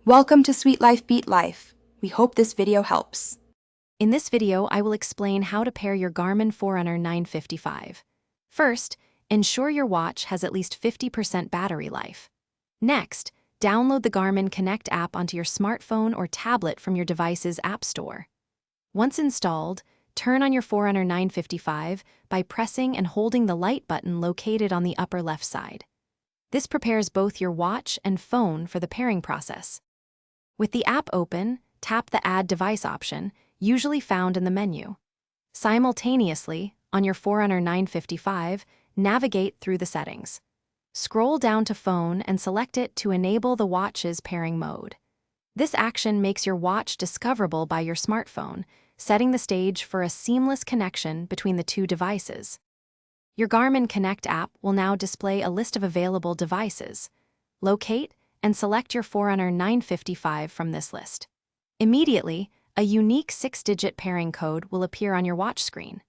Welcome to Sweet Life Beat Life. We hope this video helps. In this video, I will explain how to pair your Garmin Forerunner 955. First, ensure your watch has at least 50% battery life. Next, download the Garmin Connect app onto your smartphone or tablet from your device's app store. Once installed, turn on your Forerunner 955 by pressing and holding the light button located on the upper left side. This prepares both your watch and phone for the pairing process. With the app open, tap the Add Device option, usually found in the menu. Simultaneously, on your Forerunner 955, navigate through the settings. Scroll down to Phone and select it to enable the watch's pairing mode. This action makes your watch discoverable by your smartphone, setting the stage for a seamless connection between the two devices. Your Garmin Connect app will now display a list of available devices. Locate and select your Forerunner 955 from this list. Immediately, a unique 6-digit pairing code will appear on your watch screen.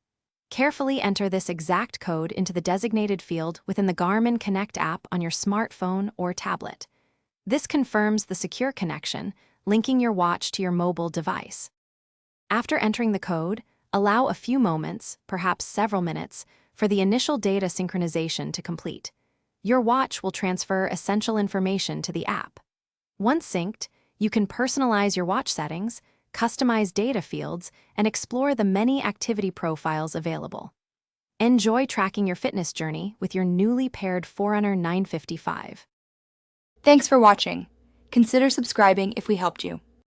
Carefully enter this exact code into the designated field within the Garmin Connect app on your smartphone or tablet. This confirms the secure connection, linking your watch to your mobile device. After entering the code, allow a few moments, perhaps several minutes, for the initial data synchronization to complete. Your watch will transfer essential information to the app. Once synced, you can personalize your watch settings, customize data fields, and explore the many activity profiles available. Enjoy tracking your fitness journey with your newly paired Forerunner 955. Thanks for watching. Consider subscribing if we helped you.